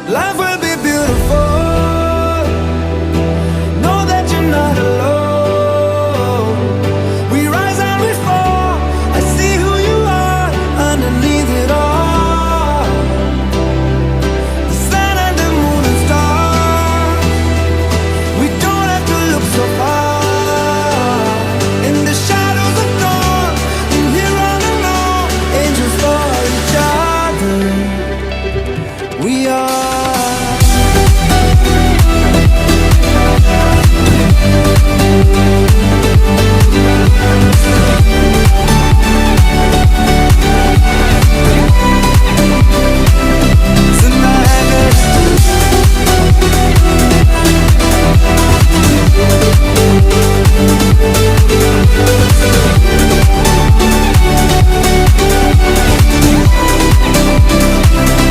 Life will be beautiful. Know that you're not alone. We rise and we fall. I see who you are underneath it all. The sun and the moon and stars. We don't have to look so far. In the shadows of dawn, and here all alone, angels for each other. We are